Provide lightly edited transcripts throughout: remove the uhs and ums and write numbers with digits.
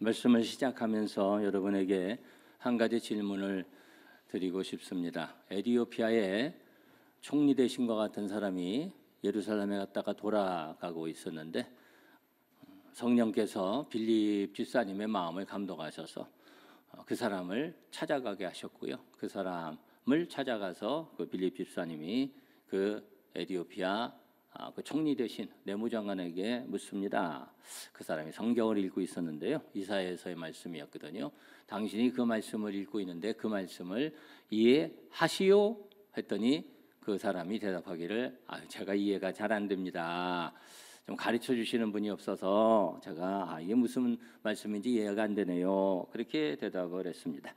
말씀을 시작하면서 여러분에게 한 가지 질문을 드리고 싶습니다. 에티오피아에 총리 되신 것 같은 사람이 예루살렘에 갔다가 돌아가고 있었는데 성령께서 빌립 집사님의 마음을 감동하셔서 그 사람을 찾아가게 하셨고요. 그 사람을 찾아가서 그 빌립 집사님이 그 에티오피아 그 총리 되신 내무장관에게 묻습니다. 그 사람이 성경을 읽고 있었는데요. 이사야서의 말씀이었거든요. 당신이 그 말씀을 읽고 있는데 그 말씀을 이해하시오? 했더니 그 사람이 대답하기를 제가 이해가 잘 안 됩니다. 좀 가르쳐 주시는 분이 없어서 제가 이게 무슨 말씀인지 이해가 안 되네요. 그렇게 대답을 했습니다.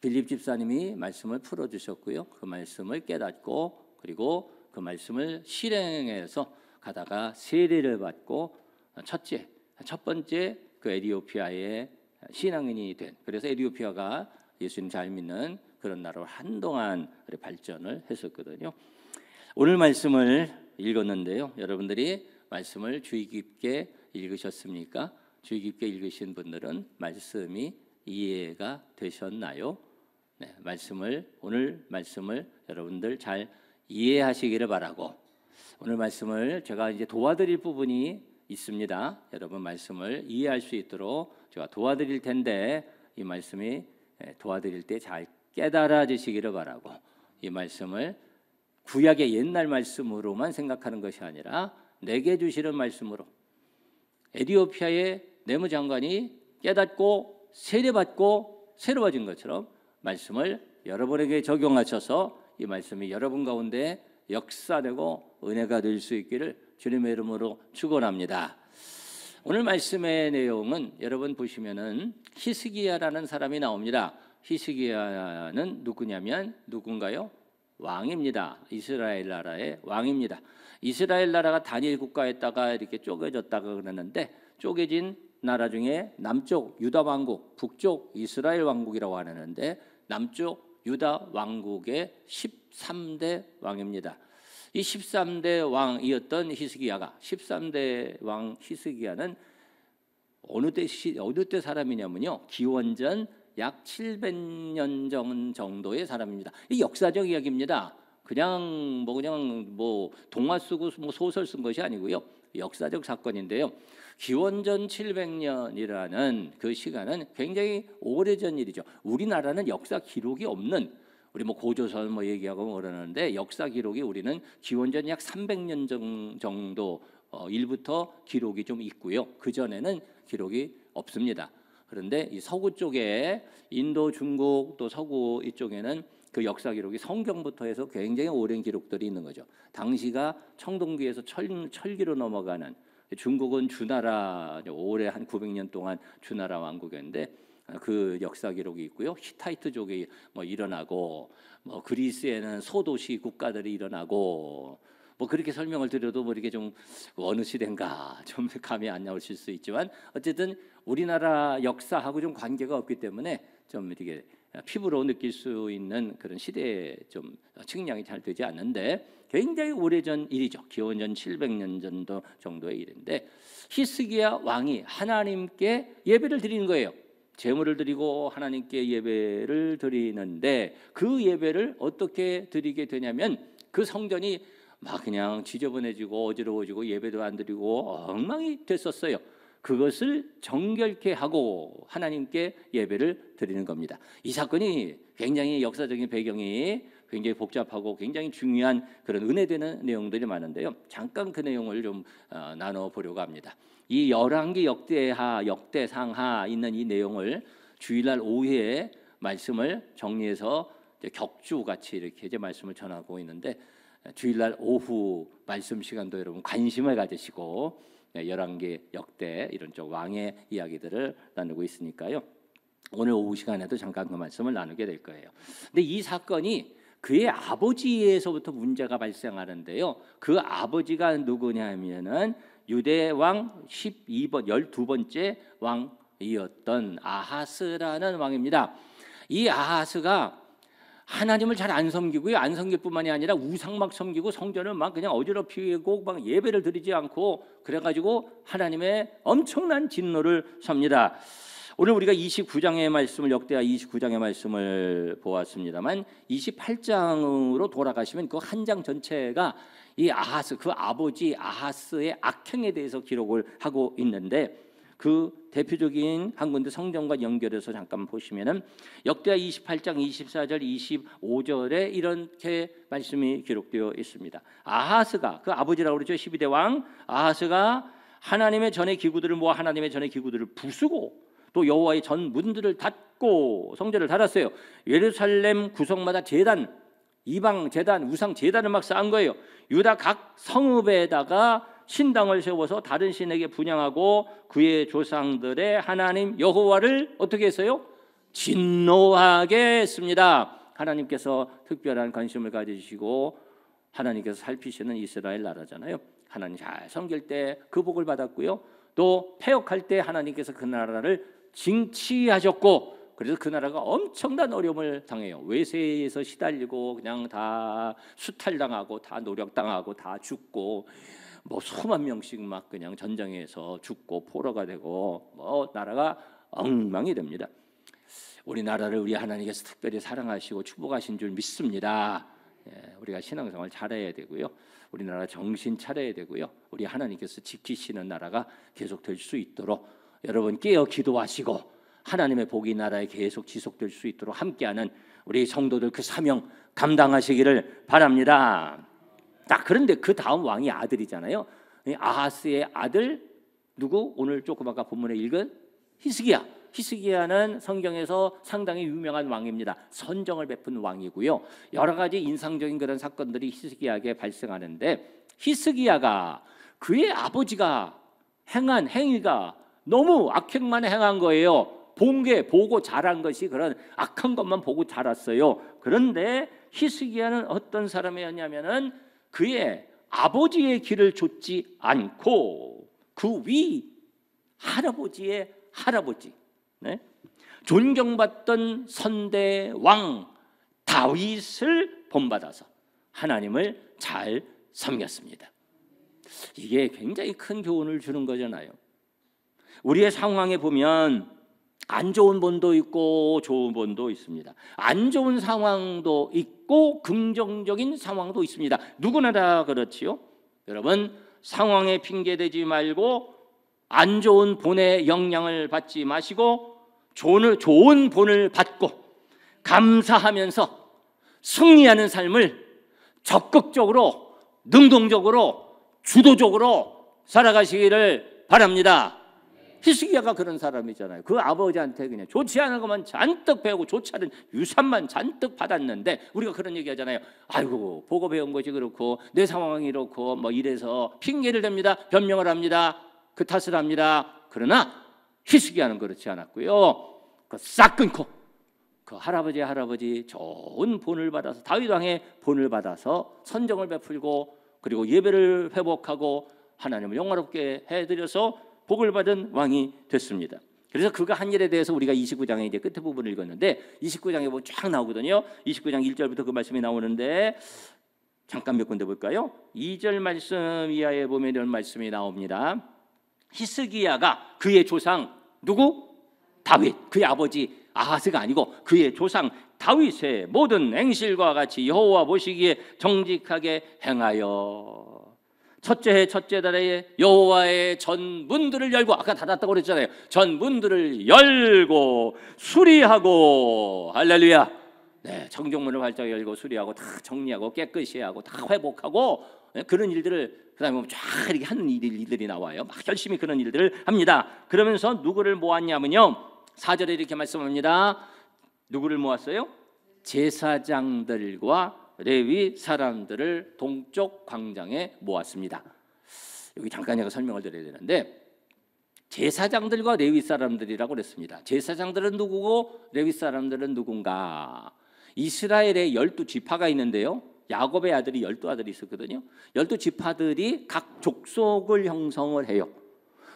빌립 집사님이 말씀을 풀어주셨고요. 그 말씀을 깨닫고 그리고 그 말씀을 실행해서 가다가 세례를 받고 첫 번째 그 에티오피아의 신앙인이 된, 그래서 에티오피아가 예수님 잘 믿는 그런 나라로 한동안 발전을 했었거든요. 오늘 말씀을 읽었는데요. 여러분들이 말씀을 주의 깊게 읽으셨습니까? 주의 깊게 읽으신 분들은 말씀이 이해가 되셨나요? 네, 오늘 말씀을 여러분들 잘 이해하시기를 바라고, 오늘 말씀을 제가 이제 도와드릴 부분이 있습니다. 여러분 말씀을 이해할 수 있도록 제가 도와드릴 텐데 이 말씀이 도와드릴 때 잘 깨달아지시기를 바라고, 이 말씀을 구약의 옛날 말씀으로만 생각하는 것이 아니라 내게 주시는 말씀으로 에티오피아의 내무장관이 깨닫고 세례받고 새로워진 것처럼 말씀을 여러분에게 적용하셔서 이 말씀이 여러분 가운데 역사되고 은혜가 될 수 있기를 주님의 이름으로 축원합니다. 오늘 말씀의 내용은 여러분 보시면은 히스기야라는 사람이 나옵니다. 히스기야는 누군가요? 왕입니다. 이스라엘 나라의 왕입니다. 이스라엘 나라가 단일 국가였다가 이렇게 쪼개졌다가 그러는데, 쪼개진 나라 중에 남쪽 유다 왕국, 북쪽 이스라엘 왕국이라고 하는데 남쪽 유다 왕국의 13대 왕입니다. 이 13대 왕이었던 히스기야가, 13대 왕 히스기야는 어느 때 사람이냐면요, 기원전 약 700년 정도의 사람입니다. 이 역사적 이야기입니다. 그냥 동화 쓰고 소설 쓴 것이 아니고요, 역사적 사건인데요. 기원전 700년이라는 그 시간은 굉장히 오래전 일이죠. 우리나라는 역사 기록이 없는, 우리 고조선 얘기하고 그러는데 역사 기록이 우리는 기원전 약 300년 정도 일부터 기록이 좀 있고요. 그 전에는 기록이 없습니다. 그런데 이 서구 쪽에 인도, 중국 또 서구 이쪽에는 그 역사 기록이 성경부터 해서 굉장히 오랜 기록들이 있는 거죠. 당시가 청동기에서 철기로 넘어가는, 중국은 주나라, 오래 한 900년 동안 주나라 왕국이었는데 그 역사 기록이 있고요. 히타이트족이 일어나고, 그리스에는 소도시 국가들이 일어나고, 그렇게 설명을 드려도 이렇게 좀 어느 시대인가 좀 감이 안 나오실 수 있지만, 어쨌든 우리나라 역사하고 좀 관계가 없기 때문에 좀 이렇게 피부로 느낄 수 있는 그런 시대에 좀 측량이 잘 되지 않는데 굉장히 오래전 일이죠. 기원전 700년 정도의 일인데, 히스기야 왕이 하나님께 예배를 드리는 거예요. 제물을 드리고 하나님께 예배를 드리는데, 그 예배를 어떻게 드리게 되냐면 그 성전이 그냥 지저분해지고 어지러워지고 예배도 안 드리고 엉망이 됐었어요. 그것을 정결케 하고 하나님께 예배를 드리는 겁니다. 이 사건이 굉장히 역사적인 배경이 굉장히 복잡하고 굉장히 중요한 그런 은혜되는 내용들이 많은데요. 잠깐 그 내용을 좀 나눠보려고 합니다. 이 열왕기 역대하, 역대상하 있는 이 내용을 주일날 오후에 말씀을 정리해서 격주같이 이렇게 이제 말씀을 전하고 있는데, 주일날 오후 말씀 시간도 여러분 관심을 가지시고 열왕기, 역대 이런 쪽 왕의 이야기들을 나누고 있으니까요. 오늘 오후 시간에도 잠깐 그 말씀을 나누게 될 거예요. 근데 이 사건이 그의 아버지에서부터 문제가 발생하는데요. 그 아버지가 누구냐면은 유대왕 12번째 왕이었던 아하스라는 왕입니다. 이 아하스가 하나님을 잘 안 섬기고요, 안 섬길 뿐만이 아니라 우상 막 섬기고 성전을 그냥 어지럽히고 예배를 드리지 않고, 그래가지고 하나님의 엄청난 진노를 섭니다. 오늘 우리가 29장의 말씀을 역대하 29장의 말씀을 보았습니다만 28장으로 돌아가시면 그 한 장 전체가 이 아하스 그 아버지 아하스의 악행에 대해서 기록을 하고 있는데 그 대표적인 한 군데 성경과 연결해서 잠깐 보시면은 역대하 28장 24절 25절에 이렇게 말씀이 기록되어 있습니다. 아하스가 그 아버지라고 그러죠. 12대 왕 아하스가 하나님의 전의 기구들을 모아 하나님의 전의 기구들을 부수고 또 여호와의 전 문들을 닫고 성전을 닫았어요. 예루살렘 구석마다 제단, 이방 제단, 우상 제단을 막 쌓은 거예요. 유다 각 성읍에다가 신당을 세워서 다른 신에게 분향하고 그의 조상들의 하나님 여호와를 어떻게 했어요? 진노하게 했습니다. 하나님께서 특별한 관심을 가지시고 하나님께서 살피시는 이스라엘 나라잖아요. 하나님 잘 섬길 때 그 복을 받았고요. 또 패역할 때 하나님께서 그 나라를 징치하셨고 그래서 그 나라가 엄청난 어려움을 당해요. 외세에서 시달리고 그냥 다 수탈당하고 다 노력당하고 다 죽고 뭐 수만 명씩 막 그냥 전쟁에서 죽고 포로가 되고 뭐 나라가 엉망이 됩니다. 우리나라를 우리 하나님께서 특별히 사랑하시고 축복하신 줄 믿습니다. 우리가 신앙생활 잘해야 되고요. 우리나라 정신 차려야 되고요. 우리 하나님께서 지키시는 나라가 계속 될 수 있도록 여러분 깨어 기도하시고 하나님의 복이 이 나라에 계속 지속될 수 있도록 함께하는 우리 성도들 그 사명 감당하시기를 바랍니다. 그런데 그 다음 왕이 아들이잖아요. 아하스의 아들 누구? 오늘 조금 아까 본문에 읽은 히스기야. 히스기야는 성경에서 상당히 유명한 왕입니다. 선정을 베푼 왕이고요. 여러 가지 인상적인 그런 사건들이 히스기야에게 발생하는데 히스기야가 그의 아버지가 행한 행위가 너무 악행만 행한 거예요. 본 게 보고 자란 것이 그런 악한 것만 보고 자랐어요. 그런데 히스기야는 어떤 사람이었냐면은 그의 아버지의 길을 좇지 않고 그 위 할아버지의 할아버지 존경받던 선대 왕 다윗을 본받아서 하나님을 잘 섬겼습니다. 이게 굉장히 큰 교훈을 주는 거잖아요. 우리의 상황에 보면 안 좋은 본도 있고 좋은 본도 있습니다. 안 좋은 상황도 있고 긍정적인 상황도 있습니다. 누구나 다 그렇지요. 여러분 상황에 핑계대지 말고 안 좋은 본의 영향을 받지 마시고 좋은 본을 받고 감사하면서 승리하는 삶을 적극적으로 능동적으로 주도적으로 살아가시기를 바랍니다. 히스기야가 그런 사람이잖아요. 그 아버지한테 그냥 좋지 않은 것만 잔뜩 배우고 좋지 않은 유산만 잔뜩 받았는데 우리가 그런 얘기 하잖아요. 아이고 보고 배운 것이 그렇고 내 상황이 이렇고 뭐 이래서 핑계를 댑니다. 변명을 합니다. 그 탓을 합니다. 그러나 히스기야는 그렇지 않았고요. 그 싹 끊고 그 할아버지 좋은 본을 받아서 다윗 왕의 본을 받아서 선정을 베풀고 그리고 예배를 회복하고 하나님을 영화롭게 해드려서 복을 받은 왕이 됐습니다. 그래서 그가 한 일에 대해서 우리가 29장의 이제 끝에 부분을 읽었는데 29장에 보면 쫙 나오거든요. 29장 1절부터 그 말씀이 나오는데 잠깐 몇 군데 볼까요? 2절 말씀 이하에 보면 이런 말씀이 나옵니다. 히스기야가 그의 조상 누구? 다윗, 그의 아버지 아하스가 아니고 그의 조상 다윗의 모든 행실과 같이 여호와 보시기에 정직하게 행하여 첫째 해 첫째 달에 여호와의 전 문들을 열고 아까 닫았다고 그랬잖아요. 전 문들을 열고 수리하고 할렐루야. 네, 정정문을 활짝 열고 수리하고 다 정리하고 깨끗이 하고 다 회복하고 그런 일들을 그다음에 보면 쫙 이렇게 하는 일들이 나와요. 막 열심히 그런 일들을 합니다. 그러면서 누구를 모았냐면요. 4절에 이렇게 말씀합니다. 누구를 모았어요? 제사장들과 레위 사람들을 동쪽 광장에 모았습니다. 여기 잠깐 제가 설명을 드려야 되는데 제사장들과 레위 사람들이라고 그랬습니다. 제사장들은 누구고 레위 사람들은 누군가? 이스라엘에 12지파가 있는데요. 야곱의 아들이 12아들이 있었거든요. 12지파들이 각 족속을 형성을 해요.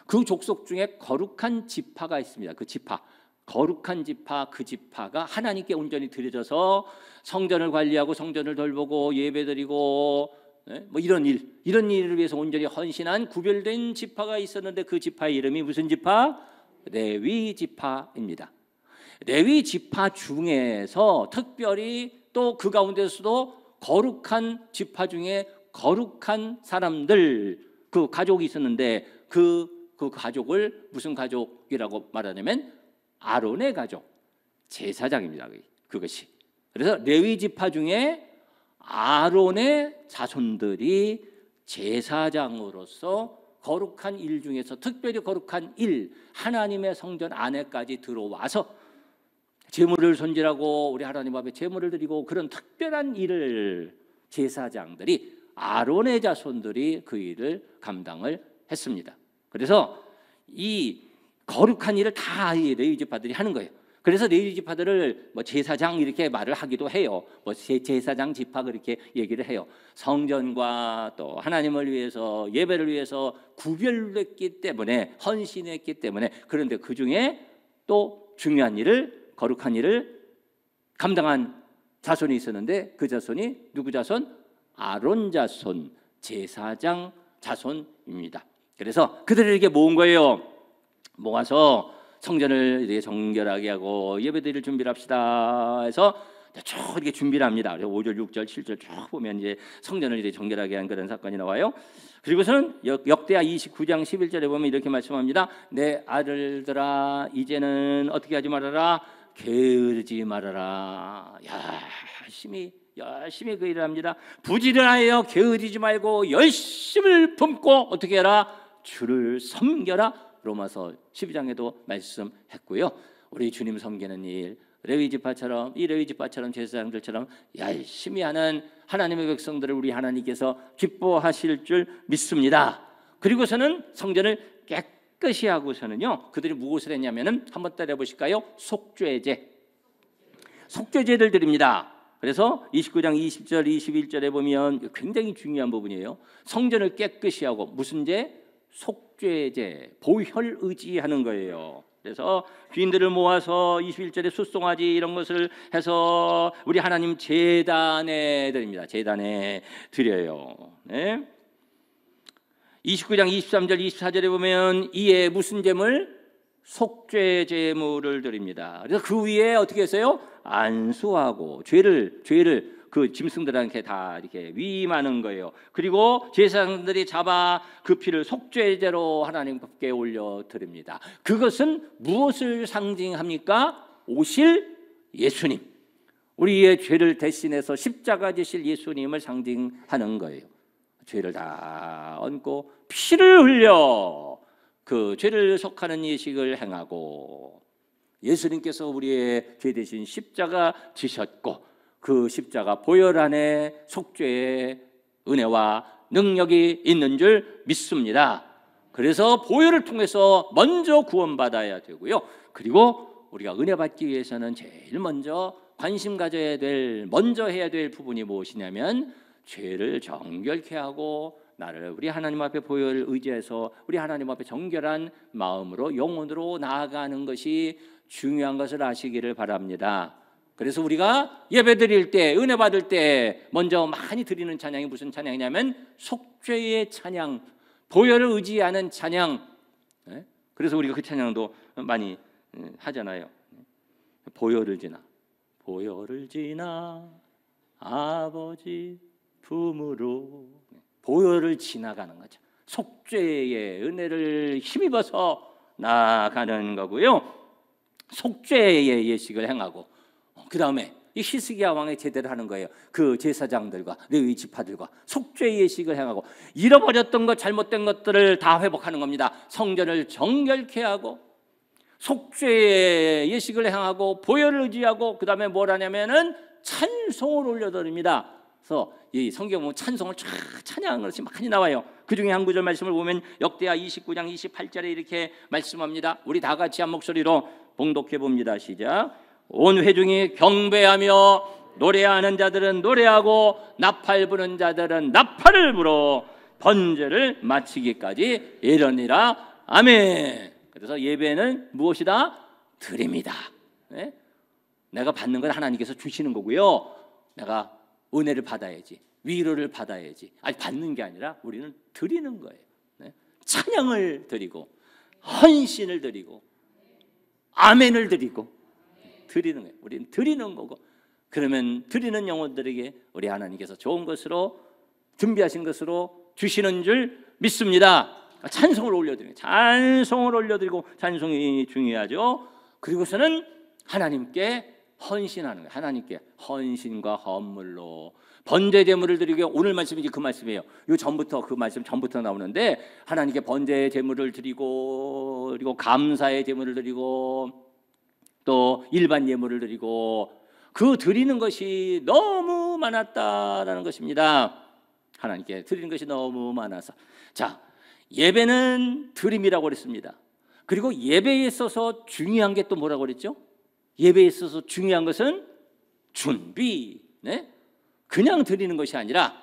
그 족속 중에 거룩한 지파가 있습니다. 그 지파, 거룩한 지파, 그 지파가 하나님께 온전히 드려져서 성전을 관리하고 성전을 돌보고 예배드리고 뭐 이런 일을 위해서 온전히 헌신한 구별된 지파가 있었는데 그 지파의 이름이 무슨 지파? 레위 지파입니다. 레위 지파 중에서 특별히 또 그 가운데서도 거룩한 지파 중에 거룩한 사람들, 그 가족이 있었는데 그 가족을 무슨 가족이라고 말하냐면 아론의 가족, 제사장입니다. 그것이. 그래서 레위 지파 중에 아론의 자손들이 제사장으로서 거룩한 일 중에서 특별히 거룩한 일, 하나님의 성전 안에까지 들어와서 제물을 손질하고 우리 하나님 앞에 제물을 드리고 그런 특별한 일을 제사장들이, 아론의 자손들이 그 일을 감당을 했습니다. 그래서 이 거룩한 일을 다 이 레위 지파들이 하는 거예요. 그래서 레위 지파들을 뭐 제사장 이렇게 말을 하기도 해요. 뭐 제사장 지파 그렇게 얘기를 해요. 성전과 또 하나님을 위해서, 예배를 위해서 구별됐기 때문에, 헌신했기 때문에. 그런데 그 중에 또 중요한 일을, 거룩한 일을 감당한 자손이 있었는데 그 자손이 누구 자손? 아론 자손, 제사장 자손입니다. 그래서 그들에게 모은 거예요. 모아서 성전을 이렇게 정결하게 하고 예배드릴 준비를 합시다 해서 쭉 이렇게 준비를 합니다. 5절, 6절, 7절 쭉 보면 이제 성전을 이렇게 정결하게 한 그런 사건이 나와요. 그리고서는 역대하 29장 11절에 보면 이렇게 말씀합니다. 내 아들들아, 이제는 어떻게 하지 말아라? 게으르지 말아라. 열심히 그 일을 합니다. 부지런하여 게으르지 말고 열심을 품고 어떻게 해라? 주를 섬겨라. 로마서 12장에도 말씀했고요. 우리 주님 섬기는 일, 레위 지파처럼, 이 레위 지파처럼 제사장들처럼 열심히 하는 하나님의 백성들을 우리 하나님께서 기뻐하실 줄 믿습니다. 그리고서는 성전을 깨끗이 하고서는요, 그들이 무엇을 했냐면은 한번 따라해 보실까요? 속죄제를 드립니다. 그래서 29장 20절 21절에 보면 굉장히 중요한 부분이에요. 성전을 깨끗이 하고 무슨 제? 속죄제, 보혈 의지하는 거예요. 그래서 귀인들을 모아서 21절에 숫송아지 이런 것을 해서 우리 하나님 제단에 드립니다. 제단에 드려요. 네? 29장 23절 24절에 보면 이에 무슨 제물? 속죄 제물을 드립니다. 그래서 그 위에 어떻게 했어요? 안수하고 죄를 그 짐승들한테 다 이렇게 위임하는 거예요. 그리고 제사장들이 잡아 그 피를 속죄제로 하나님께 올려 드립니다. 그것은 무엇을 상징합니까? 오실 예수님, 우리의 죄를 대신해서 십자가 지실 예수님을 상징하는 거예요. 죄를 다 얹고 피를 흘려 그 죄를 속하는 예식을 행하고, 예수님께서 우리의 죄 대신 십자가 지셨고 그 십자가 보혈 안에 속죄의 은혜와 능력이 있는 줄 믿습니다. 그래서 보혈을 통해서 먼저 구원받아야 되고요. 그리고 우리가 은혜 받기 위해서는 제일 먼저 관심 가져야 될, 먼저 해야 될 부분이 무엇이냐면 죄를 정결케 하고 나를 우리 하나님 앞에 보혈을 의지해서 우리 하나님 앞에 정결한 마음으로 영혼으로 나아가는 것이 중요한 것을 아시기를 바랍니다. 그래서 우리가 예배드릴 때, 은혜 받을 때 먼저 많이 드리는 찬양이 무슨 찬양이냐면 속죄의 찬양, 보혈을 의지하는 찬양. 그래서 우리가 그 찬양도 많이 하잖아요. 보혈을 지나 아버지 품으로, 보혈을 지나가는 거죠. 속죄의 은혜를 힘입어서 나아가는 거고요. 속죄의 예식을 행하고 그 다음에 이 히스기야 왕이 제대로 하는 거예요. 그 제사장들과 레위 지파들과 속죄 예식을 행하고 잃어버렸던 것, 잘못된 것들을 다 회복하는 겁니다. 성전을 정결케 하고 속죄 예식을 행하고 보혈을 의지하고 그 다음에 뭘 하냐면은 찬송을 올려드립니다. 그래서 이 성경 보면 찬송을 찬양하는 것이 많이 나와요. 그 중에 한 구절 말씀을 보면 역대하 29장 28절에 이렇게 말씀합니다. 우리 다 같이 한 목소리로 봉독해 봅니다. 시작. 온 회중이 경배하며 노래하는 자들은 노래하고 나팔 부는 자들은 나팔을 불어 번제를 마치기까지 이르니라. 아멘. 그래서 예배는 무엇이다? 드립니다. 네? 내가 받는 건 하나님께서 주시는 거고요. 내가 은혜를 받아야지, 위로를 받아야지. 아니, 받는 게 아니라 우리는 드리는 거예요. 네? 찬양을 드리고 헌신을 드리고 아멘을 드리고 드리는 거예요. 우리는 드리는 거고, 그러면 드리는 영혼들에게 우리 하나님께서 좋은 것으로 준비하신 것으로 주시는 줄 믿습니다. 찬송을 올려드리고, 찬송을 올려드리고, 찬송이 중요하죠. 그리고서는 하나님께 헌신하는 거예요. 하나님께 헌신과 헌물로 번제 제물을 드리고, 오늘 말씀이 그 말씀이에요. 요 전부터, 그 말씀 전부터 나오는데, 하나님께 번제 제물을 드리고, 그리고 감사의 제물을 드리고, 또 일반 예물을 드리고, 그 드리는 것이 너무 많았다라는 것입니다. 하나님께 드리는 것이 너무 많아서. 자, 예배는 드림이라고 그랬습니다. 그리고 예배에 있어서 중요한 게 또 뭐라고 그랬죠? 예배에 있어서 중요한 것은 준비. 네? 그냥 드리는 것이 아니라,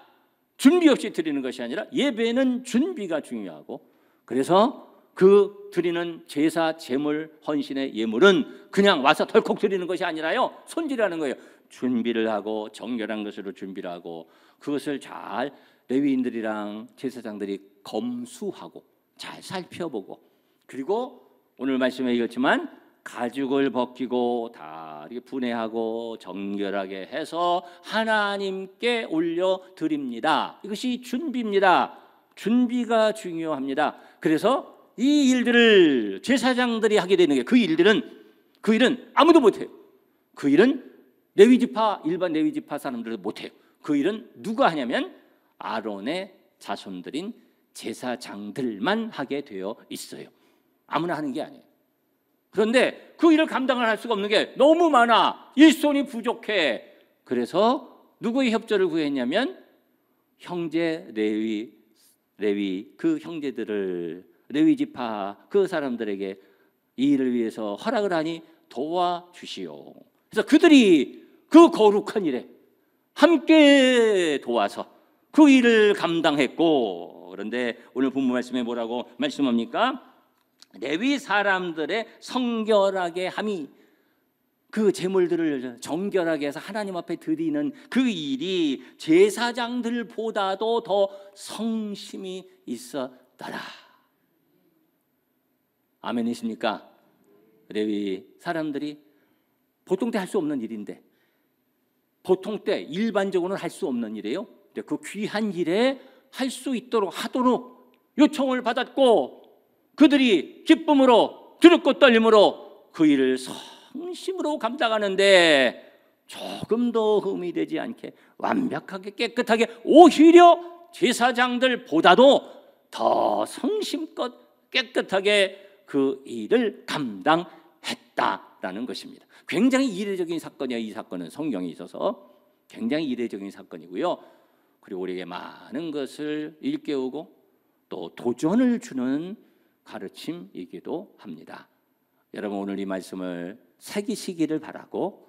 준비 없이 드리는 것이 아니라 예배는 준비가 중요하고, 그래서 그 드리는 제사, 제물, 헌신의 예물은 그냥 와서 덜컥 드리는 것이 아니라요, 손질하는 거예요. 준비를 하고 정결한 것으로 준비를 하고, 그것을 잘 레위인들이랑 제사장들이 검수하고 잘 살펴보고, 그리고 오늘 말씀에 읽었지만 가죽을 벗기고 다 이렇게 분해하고 정결하게 해서 하나님께 올려 드립니다. 이것이 준비입니다. 준비가 중요합니다. 그래서 이 일들을 제사장들이 하게 되는 게, 그 일은 아무도 못해요. 그 일은 레위지파, 일반 레위지파 사람들도 못해요. 그 일은 누가 하냐면 아론의 자손들인 제사장들만 하게 되어 있어요. 아무나 하는 게 아니에요. 그런데 그 일을 감당을 할 수가 없는 게 너무 많아. 일손이 부족해. 그래서 누구의 협조를 구했냐면 형제 레위 그 형제들을, 레위지파 그 사람들에게 이 일을 위해서 허락을 하니 도와주시오. 그래서 그들이 그 거룩한 일에 함께 도와서 그 일을 감당했고, 그런데 오늘 본문 말씀에 뭐라고 말씀합니까? 레위 사람들의 성결하게 함이, 그 제물들을 정결하게 해서 하나님 앞에 드리는 그 일이 제사장들보다도 더 성심이 있었더라. 아멘이십니까? 레위 사람들이 보통 때 할 수 없는 일인데, 보통 때 일반적으로는 할 수 없는 일이에요. 그 귀한 일에 할 수 있도록 하도록 요청을 받았고, 그들이 기쁨으로 두렵고 떨림으로 그 일을 성심으로 감당하는데, 조금도 흠이 되지 않게 완벽하게 깨끗하게, 오히려 제사장들보다도 더 성심껏 깨끗하게 그 일을 감당했다라는 것입니다. 굉장히 이례적인 사건이에요. 이 사건은 성경에 있어서 굉장히 이례적인 사건이고요. 그리고 우리에게 많은 것을 일깨우고 또 도전을 주는 가르침이기도 합니다. 여러분, 오늘 이 말씀을 새기시기를 바라고,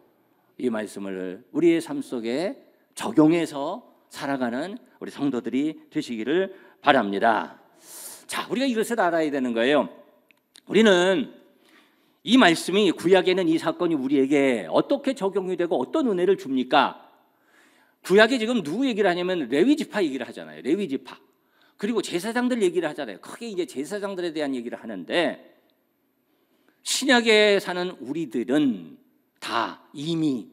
이 말씀을 우리의 삶 속에 적용해서 살아가는 우리 성도들이 되시기를 바랍니다. 자, 우리가 이것을 알아야 되는 거예요. 우리는 이 말씀이, 구약에는 이 사건이 우리에게 어떻게 적용이 되고 어떤 은혜를 줍니까? 구약에 지금 누구 얘기를 하냐면 레위지파 얘기를 하잖아요. 레위지파. 그리고 제사장들 얘기를 하잖아요. 크게 이제 제사장들에 대한 얘기를 하는데, 신약에 사는 우리들은 다 이미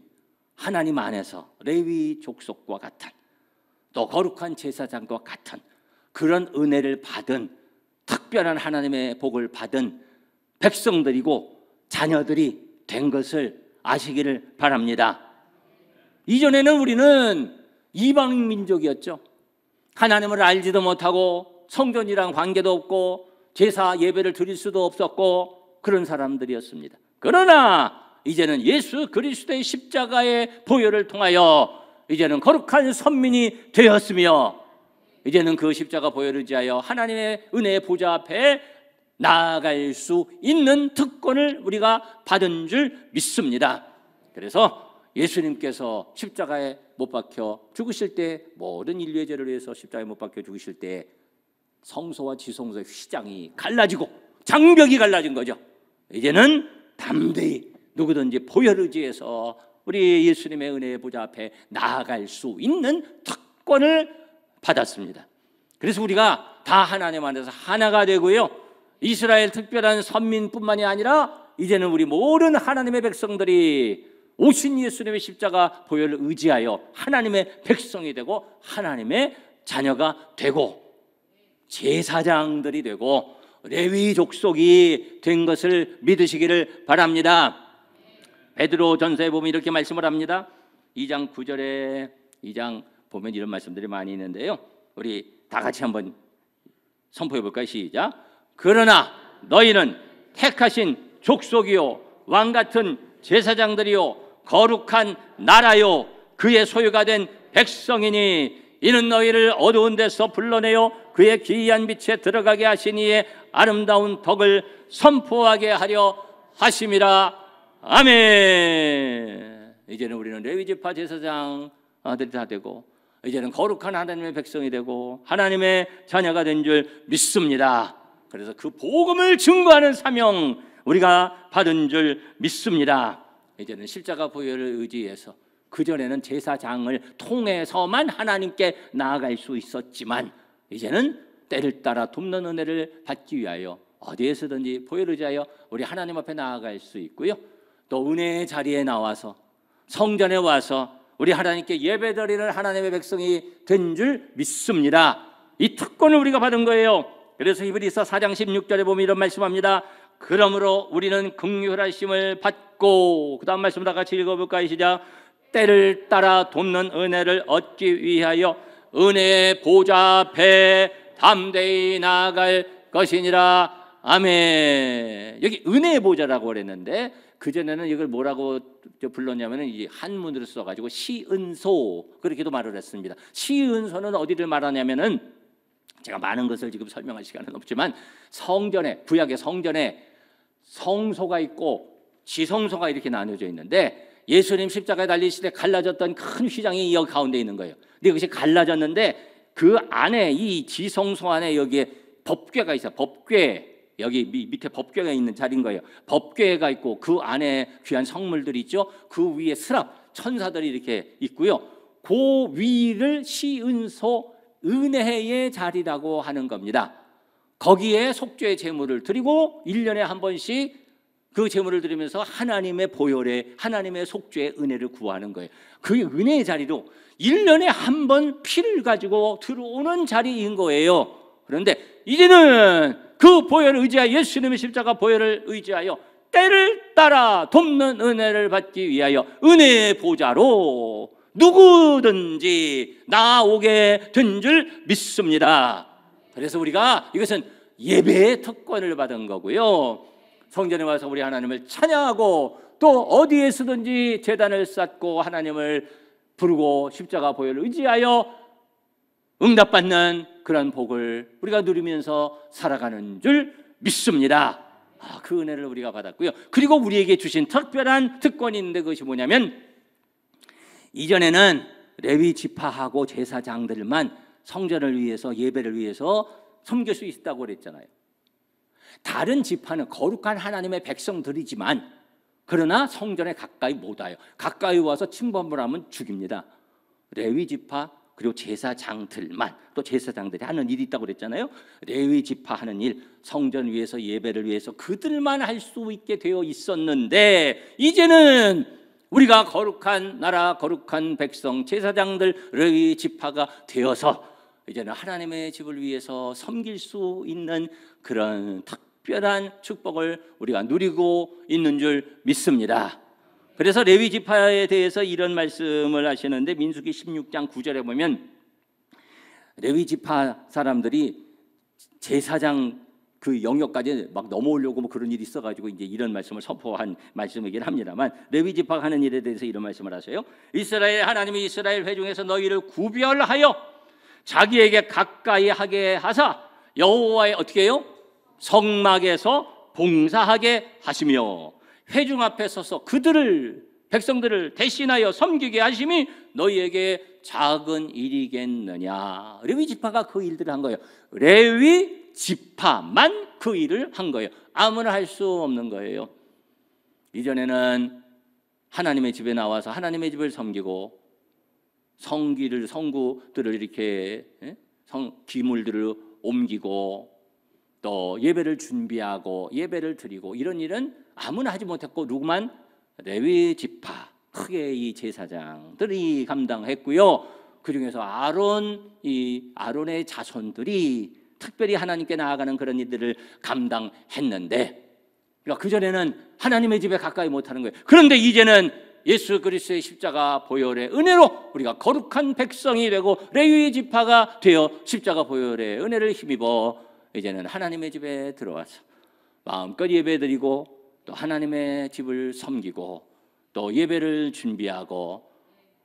하나님 안에서 레위 족속과 같은, 또 거룩한 제사장과 같은 그런 은혜를 받은, 특별한 하나님의 복을 받은 백성들이고 자녀들이 된 것을 아시기를 바랍니다. 이전에는 우리는 이방 민족이었죠. 하나님을 알지도 못하고 성전이랑 관계도 없고 제사 예배를 드릴 수도 없었고 그런 사람들이었습니다. 그러나 이제는 예수 그리스도의 십자가의 보혈을 통하여 이제는 거룩한 선민이 되었으며, 이제는 그 십자가 보혈을 의지하여 하나님의 은혜의 보좌 앞에 나아갈 수 있는 특권을 우리가 받은 줄 믿습니다. 그래서 예수님께서 십자가에 못 박혀 죽으실 때, 모든 인류의 죄를 위해서 십자가에 못 박혀 죽으실 때 성소와 지성소의 휘장이 갈라지고 장벽이 갈라진 거죠. 이제는 담대히 누구든지 보혈을 의지해서 우리 예수님의 은혜의 보좌 앞에 나아갈 수 있는 특권을 받았습니다. 그래서 우리가 다 하나님 안에서 하나가 되고요, 이스라엘 특별한 선민뿐만이 아니라 이제는 우리 모든 하나님의 백성들이 오신 예수님의 십자가 보혈을 의지하여 하나님의 백성이 되고 하나님의 자녀가 되고 제사장들이 되고 레위 족속이 된 것을 믿으시기를 바랍니다. 베드로전서에 보면 이렇게 말씀을 합니다. 2장 9절에 2장 보면 이런 말씀들이 많이 있는데요. 우리 다 같이 한번 선포해 볼까요? 시작. 그러나 너희는 택하신 족속이요 왕같은 제사장들이요 거룩한 나라요 그의 소유가 된 백성이니 이는 너희를 어두운 데서 불러내어 그의 기이한 빛에 들어가게 하신 이의 아름다운 덕을 선포하게 하려 하심이라. 아멘. 이제는 우리는 레위지파 제사장들이 다 되고 이제는 거룩한 하나님의 백성이 되고 하나님의 자녀가 된 줄 믿습니다. 그래서 그 복음을 증거하는 사명 우리가 받은 줄 믿습니다. 이제는 십자가 보혈을 의지해서 그전에는 제사장을 통해서만 하나님께 나아갈 수 있었지만 이제는 때를 따라 돕는 은혜를 받기 위하여 어디에서든지 보혈을 의지하여 우리 하나님 앞에 나아갈 수 있고요. 또 은혜의 자리에 나와서 성전에 와서 우리 하나님께 예배드리는 하나님의 백성이 된 줄 믿습니다. 이 특권을 우리가 받은 거예요. 그래서 히브리서 4장 16절에 보면 이런 말씀합니다. 그러므로 우리는 긍휼하심을 받고 그 다음 말씀 다 같이 읽어볼까요? 시작. 때를 따라 돕는 은혜를 얻기 위하여 은혜의 보좌 앞에 담대히 나아갈 것이니라. 아멘. 여기 은혜의 보좌라고 그랬는데 그전에는 이걸 뭐라고 불렀냐면 이 한문으로 써가지고 시은소 그렇게도 말을 했습니다. 시은소는 어디를 말하냐면은 제가 많은 것을 지금 설명할 시간은 없지만 성전에 구약의 성전에 성소가 있고 지성소가 이렇게 나눠져 있는데 예수님 십자가에 달리실 때 갈라졌던 큰 휘장이 여기 가운데 있는 거예요. 근데 이것이 갈라졌는데 그 안에 이 지성소 안에 여기에 법궤가 있어요. 법궤 여기 밑에 법궤가 있는 자리인 거예요. 법궤가 있고 그 안에 귀한 성물들이 있죠. 그 위에 스랍 천사들이 이렇게 있고요. 그 위를 시은소 은혜의 자리라고 하는 겁니다. 거기에 속죄의 제물을 드리고 1년에 한 번씩 그 제물을 드리면서 하나님의 보혈에 하나님의 속죄의 은혜를 구하는 거예요. 그 은혜의 자리로 1년에 한 번 피를 가지고 들어오는 자리인 거예요. 그런데 이제는 그 보혈을 의지하여 예수님의 십자가 보혈을 의지하여 때를 따라 돕는 은혜를 받기 위하여 은혜의 보좌로 누구든지 나오게 된 줄 믿습니다. 그래서 우리가 이것은 예배의 특권을 받은 거고요. 성전에 와서 우리 하나님을 찬양하고 또 어디에서든지 제단을 쌓고 하나님을 부르고 십자가 보혈을 의지하여 응답받는 그런 복을 우리가 누리면서 살아가는 줄 믿습니다. 그 은혜를 우리가 받았고요. 그리고 우리에게 주신 특별한 특권이 있는데 그것이 뭐냐면 이전에는 레위 지파하고 제사장들만 성전을 위해서 예배를 위해서 섬길 수 있다고 그랬잖아요. 다른 지파는 거룩한 하나님의 백성들이지만 그러나 성전에 가까이 못 와요. 가까이 와서 침범을 하면 죽입니다. 레위 지파 그리고 제사장들만 또 제사장들이 하는 일이 있다고 그랬잖아요. 레위 지파 하는 일 성전 위에서 예배를 위해서 그들만 할 수 있게 되어 있었는데 이제는 우리가 거룩한 나라 거룩한 백성 제사장들 레위 지파가 되어서 이제는 하나님의 집을 위해서 섬길 수 있는 그런 특별한 축복을 우리가 누리고 있는 줄 믿습니다. 그래서 레위 지파에 대해서 이런 말씀을 하시는데 민수기 16장 9절에 보면 레위 지파 사람들이 제사장 그 영역까지 막 넘어오려고 뭐 그런 일이 있어가지고 이제 이런 말씀을 선포한 말씀이긴 합니다만 레위 지파가 하는 일에 대해서 이런 말씀을 하세요. 이스라엘 하나님이 이스라엘 회중에서 너희를 구별하여 자기에게 가까이 하게 하사 여호와의 어떻게 해요? 성막에서 봉사하게 하시며 회중 앞에 서서 그들을 백성들을 대신하여 섬기게 하심이 너희에게 작은 일이겠느냐. 레위 지파가 그 일들을 한 거예요. 레위 지파만 그 일을 한 거예요. 아무나 할 수 없는 거예요. 이전에는 하나님의 집에 나와서 하나님의 집을 섬기고 성구들을 이렇게 기물들을 옮기고 또 예배를 준비하고 예배를 드리고 이런 일은 아무나 하지 못했고 누구만 레위 지파 크게 이 제사장들이 감당했고요. 그 중에서 아론의 자손들이 특별히 하나님께 나아가는 그런 일들을 감당했는데, 그러니까 그 전에는 하나님의 집에 가까이 못하는 거예요. 그런데 이제는 예수 그리스도의 십자가 보혈의 은혜로 우리가 거룩한 백성이 되고 레위 지파가 되어 십자가 보혈의 은혜를 힘입어 이제는 하나님의 집에 들어와서 마음껏 예배드리고 또 하나님의 집을 섬기고 또 예배를 준비하고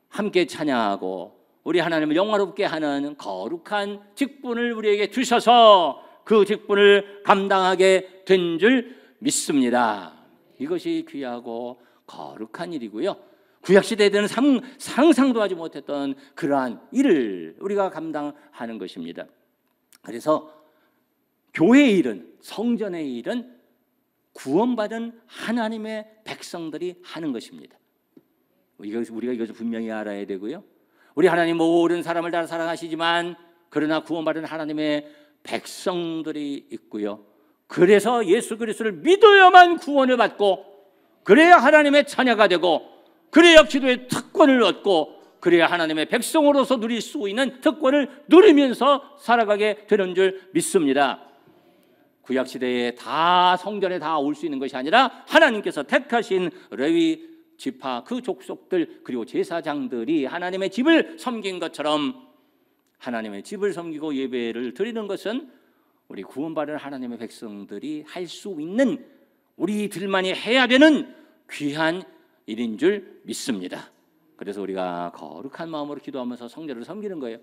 함께 찬양하고 우리 하나님을 영화롭게 하는 거룩한 직분을 우리에게 주셔서 그 직분을 감당하게 된 줄 믿습니다. 이것이 귀하고 거룩한 일이고요. 구약시대 때는 상상도 하지 못했던 그러한 일을 우리가 감당하는 것입니다. 그래서 교회의 일은, 성전의 일은 구원받은 하나님의 백성들이 하는 것입니다. 우리가 이것을 분명히 알아야 되고요. 우리 하나님 모든 사람을 다 사랑하시지만 그러나 구원받은 하나님의 백성들이 있고요. 그래서 예수 그리스도를 믿어야만 구원을 받고 그래야 하나님의 자녀가 되고 그래야 기도의 특권을 얻고 그래야 하나님의 백성으로서 누릴 수 있는 특권을 누리면서 살아가게 되는 줄 믿습니다. 구약시대에 다 성전에 다 올 수 있는 것이 아니라 하나님께서 택하신 레위 지파 그 족속들 그리고 제사장들이 하나님의 집을 섬긴 것처럼 하나님의 집을 섬기고 예배를 드리는 것은 우리 구원받은 하나님의 백성들이 할 수 있는, 우리들만이 해야 되는 귀한 일인 줄 믿습니다. 그래서 우리가 거룩한 마음으로 기도하면서 성전을 섬기는 거예요.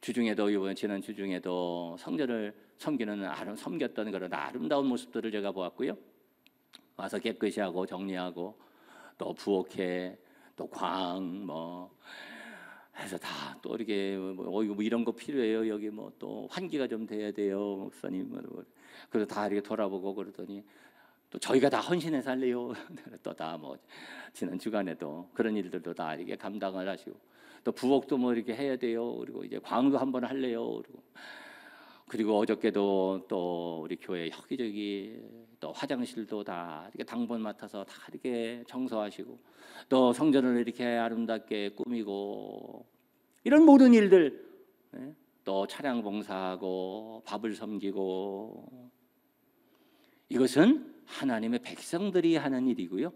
주중에도 이번 지난 주중에도 성전을 섬겼던 그런 아름다운 모습들을 제가 보았고요. 와서 깨끗이 하고 정리하고 또 부엌에 또 해서 다 또 이렇게 뭐 이런 거 필요해요. 여기 뭐 또 환기가 좀 돼야 돼요, 목사님. 그래서 다 이렇게 돌아보고 그러더니 또 저희가 다 헌신해서 할래요. 또 다 뭐 지난 주간에도 그런 일들도 다 이렇게 감당을 하시고 또 부엌도 뭐 이렇게 해야 돼요. 그리고 이제 광도 한번 할래요. 그리고 어저께도 또 우리 교회 여기저기 또 화장실도 다 이렇게 당번 맡아서 다 이렇게 청소하시고 또 성전을 이렇게 아름답게 꾸미고 이런 모든 일들, 또 차량 봉사하고 밥을 섬기고 이것은 하나님의 백성들이 하는 일이고요.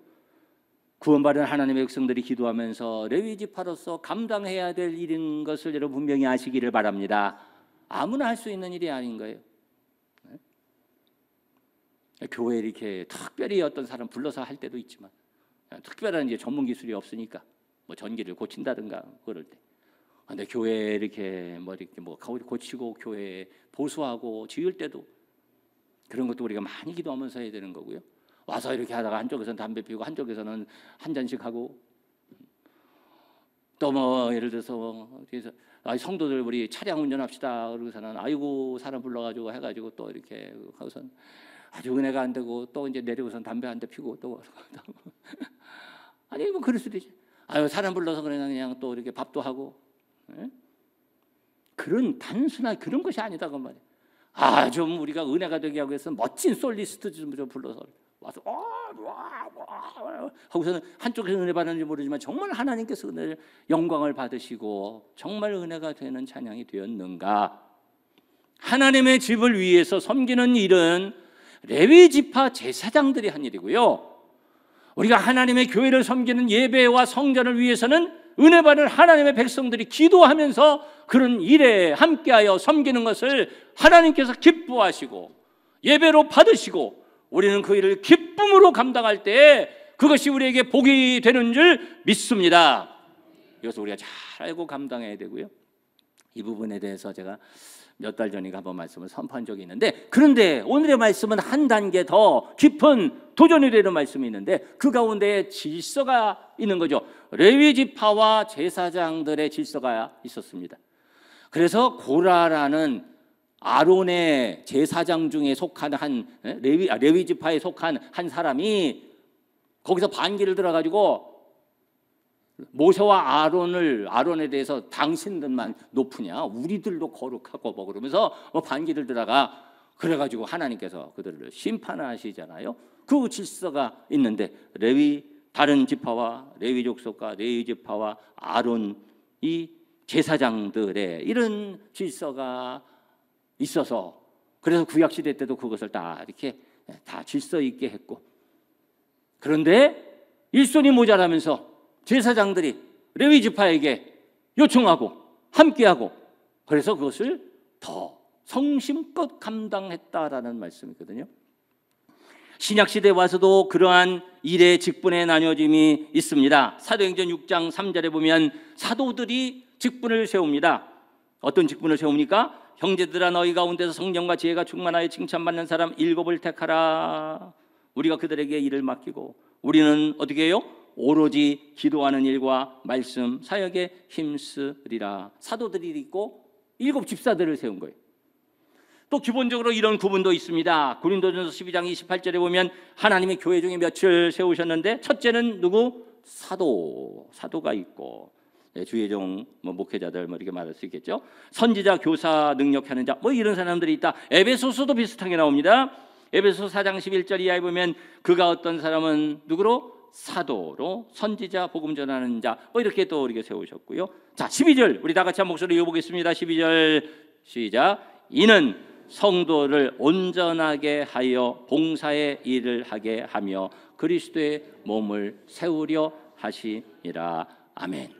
구원받은 하나님의 백성들이 기도하면서 레위 지파로서 감당해야 될 일인 것을 여러분 분명히 아시기를 바랍니다. 아무나 할 수 있는 일이 아닌 거예요. 교회에 이렇게 특별히 어떤 사람 불러서 할 때도 있지만 특별한 이제 전문 기술이 없으니까 뭐 전기를 고친다든가 그럴 때. 근데 교회 이렇게 고치고 교회 보수하고 지을 때도 그런 것도 우리가 많이 기도하면서 해야 되는 거고요. 와서 이렇게 하다가 한쪽에서는 담배 피우고 한쪽에서는 한 잔씩 하고 또 뭐 예를 들어서 그래서 성도들 우리 차량 운전합시다 그러고서는 아이고 사람 불러가지고 해가지고 또 이렇게 하고선 아주 은혜가 안 되고 또 이제 내려오선 담배 한 대 피고 또 아니 뭐 그럴 수도 있지. 아유 사람 불러서 그냥 또 이렇게 밥도 하고 그런 단순한 그런 것이 아니다 그 말이야. 좀 우리가 은혜가 되게 하기 위해서 멋진 솔리스트 좀 불러서 와서 하고서는 한쪽에서 은혜 받는지 모르지만 정말 하나님께서 은혜를 영광을 받으시고 정말 은혜가 되는 찬양이 되었는가? 하나님의 집을 위해서 섬기는 일은 레위 지파 제사장들이 한 일이고요. 우리가 하나님의 교회를 섬기는 예배와 성전을 위해서는 은혜 받은 하나님의 백성들이 기도하면서 그런 일에 함께하여 섬기는 것을 하나님께서 기뻐하시고 예배로 받으시고 우리는 그 일을 기쁨으로 감당할 때 그것이 우리에게 복이 되는 줄 믿습니다. 이것을 우리가 잘 알고 감당해야 되고요. 이 부분에 대해서 제가 몇 달 전에 한번 말씀을 선포한 적이 있는데, 그런데 오늘의 말씀은 한 단계 더 깊은 도전이 되는 말씀이 있는데 그 가운데에 질서가 있는 거죠. 레위 지파와 제사장들의 질서가 있었습니다. 그래서 고라라는 아론의 제사장 중에 속한 한 레위 지파에 속한 한 사람이 거기서 반기를 들어가지고 모세와 아론에 대해서 당신들만 높으냐 우리들도 거룩하고 뭐 그러면서 반기를 들다가 그래가지고 하나님께서 그들을 심판하시잖아요. 그 질서가 있는데 다른 지파와 레위 족속과 레위 지파와 아론 이 제사장들의 이런 질서가 있어서 그래서 구약 시대 때도 그것을 다 이렇게 다 질서 있게 했고, 그런데 일손이 모자라면서 제사장들이 레위 지파에게 요청하고 함께하고 그래서 그것을 더 성심껏 감당했다라는 말씀이거든요. 신약시대에 와서도 그러한 일의 직분의 나뉘어짐이 있습니다. 사도행전 6장 3절에 보면 사도들이 직분을 세웁니다. 어떤 직분을 세웁니까? 형제들아 너희 가운데서 성령과 지혜가 충만하여 칭찬받는 사람 7을 택하라. 우리가 그들에게 일을 맡기고 우리는 어떻게 해요? 오로지 기도하는 일과 말씀 사역에 힘쓰리라. 사도들이 있고 7 집사들을 세운 거예요. 또 기본적으로 이런 구분도 있습니다. 고린도전서 12장 28절에 보면 하나님의 교회 중에 몇을 세우셨는데 첫째는 누구? 사도가 있고, 주의 종 목회자들 이렇게 말할 수 있겠죠. 선지자, 교사, 능력하는 자 이런 사람들이 있다. 에베소서도 비슷하게 나옵니다. 에베소 4장 11절 이하에 보면 그가 어떤 사람은 누구로? 사도로, 선지자, 복음 전하는 자 이렇게 또 우리가 세우셨고요. 자, 12절 우리 다 같이 한 목소리로 읽어보겠습니다. 12절 시작. 이는 성도를 온전하게 하여 봉사의 일을 하게 하며 그리스도의 몸을 세우려 하시니라. 아멘.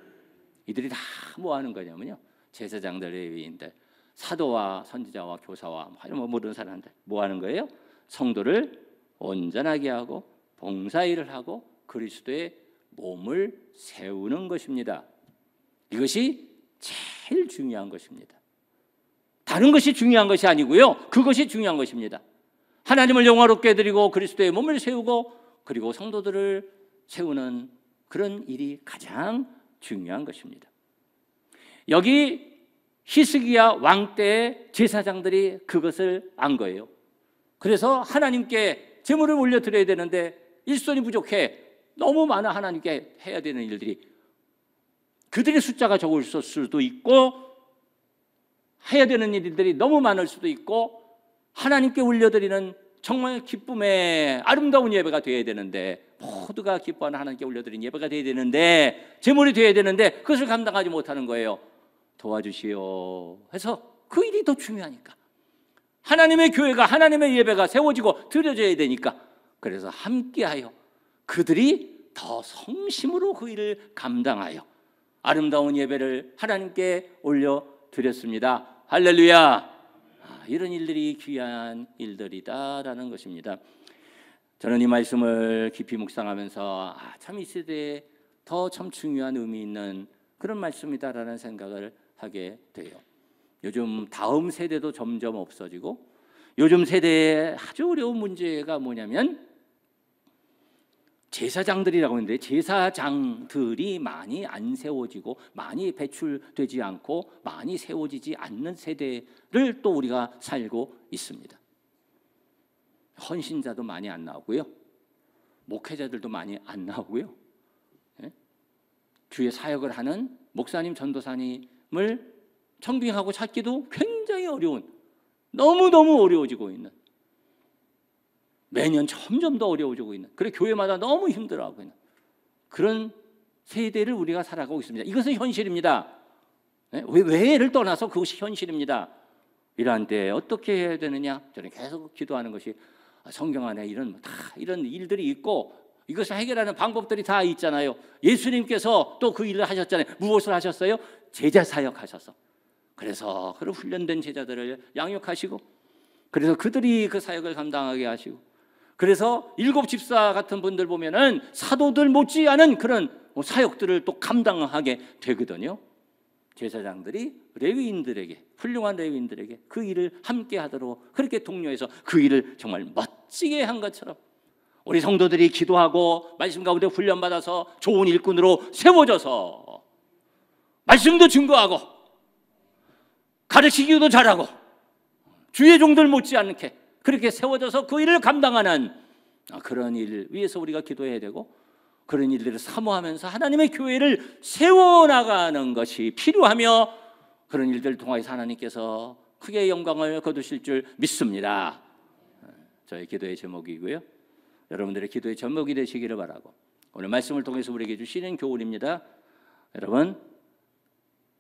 이들이 다 뭐 하는 거냐면요, 제사장들, 레위인들, 사도와 선지자와 교사와 모든 사람들 뭐 하는 거예요? 성도를 온전하게 하고 봉사일을 하고 그리스도의 몸을 세우는 것입니다. 이것이 제일 중요한 것입니다. 다른 것이 중요한 것이 아니고요, 그것이 중요한 것입니다. 하나님을 영화롭게 드리고 그리스도의 몸을 세우고 그리고 성도들을 세우는 그런 일이 가장 중요한 것입니다. 여기 히스기야 왕 때의 제사장들이 그것을 안 거예요. 그래서 하나님께 제물을 올려드려야 되는데 일손이 부족해. 너무 많아. 하나님께 해야 되는 일들이. 그들의 숫자가 적을 수도 있고 해야 되는 일들이 너무 많을 수도 있고 하나님께 올려드리는 정말 기쁨의 아름다운 예배가 되어야 되는데, 모두가 기뻐하는 하나님께 올려드리는 예배가 되어야 되는데, 제물이 되어야 되는데 그것을 감당하지 못하는 거예요. 도와주시오 해서 그 일이 더 중요하니까, 하나님의 교회가, 하나님의 예배가 세워지고 드려져야 되니까, 그래서 함께하여 그들이 더 성심으로 그 일을 감당하여 아름다운 예배를 하나님께 올려드렸습니다. 할렐루야. 이런 일들이 귀한 일들이다라는 것입니다. 저는 이 말씀을 깊이 묵상하면서 참 이 시대에 더 참 중요한 의미 있는 그런 말씀이다라는 생각을 하게 돼요. 요즘 다음 세대도 점점 없어지고 요즘 세대에 아주 어려운 문제가 뭐냐면 제사장들이라고 하는데 제사장들이 많이 안 세워지고 많이 배출되지 않고 많이 세워지지 않는 세대를 또 우리가 살고 있습니다. 헌신자도 많이 안 나오고요, 목회자들도 많이 안 나오고요, 주의 사역을 하는 목사님, 전도사님을 청빙하고 찾기도 굉장히 어려운, 너무너무 어려워지고 있는, 매년 점점 더 어려워지고 있는, 그래 교회마다 너무 힘들어하고 있는 그런 세대를 우리가 살아가고 있습니다. 이것은 현실입니다. 외를 떠나서 그것이 현실입니다. 이러한 때 어떻게 해야 되느냐? 저는 계속 기도하는 것이, 성경 안에 이런 일들이 있고 이것을 해결하는 방법들이 다 있잖아요. 예수님께서 또 그 일을 하셨잖아요. 무엇을 하셨어요? 제자 사역하셔서, 그래서 그런 훈련된 제자들을 양육하시고, 그래서 그들이 그 사역을 감당하게 하시고, 그래서 7 집사 같은 분들 보면은 사도들 못지않은 그런 사역들을 또 감당하게 되거든요. 제사장들이 레위인들에게, 훌륭한 레위인들에게 그 일을 함께 하도록 그렇게 독려해서 그 일을 정말 멋지게 한 것처럼 우리 성도들이 기도하고 말씀 가운데 훈련받아서 좋은 일꾼으로 세워져서 말씀도 증거하고 가르치기도 잘하고 주의 종들 못지않게 그렇게 세워져서 그 일을 감당하는 그런 일 위해서 우리가 기도해야 되고, 그런 일들을 사모하면서 하나님의 교회를 세워나가는 것이 필요하며, 그런 일들을 통하여서 하나님께서 크게 영광을 거두실 줄 믿습니다. 저의 기도의 제목이고요. 여러분들의 기도의 제목이 되시기를 바라고, 오늘 말씀을 통해서 우리에게 주시는 교훈입니다. 여러분,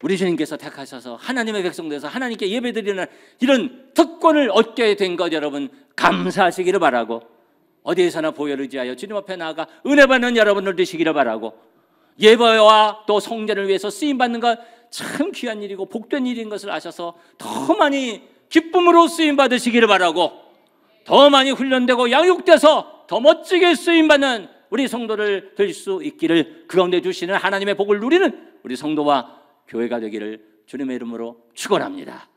우리 주님께서 택하셔서 하나님의 백성 되어서 하나님께 예배드리는 이런 특권을 얻게 된 것 여러분 감사하시기를 바라고, 어디에서나 보혈을 의지하여 주님 앞에 나아가 은혜 받는 여러분들 되시기를 바라고, 예배와 또 성전을 위해서 쓰임받는 것 참 귀한 일이고 복된 일인 것을 아셔서 더 많이 기쁨으로 쓰임받으시기를 바라고, 더 많이 훈련되고 양육돼서 더 멋지게 쓰임받는 우리 성도를 될 수 있기를, 그 가운데 주시는 하나님의 복을 누리는 우리 성도와 교회가 되기를 주님의 이름으로 축원합니다.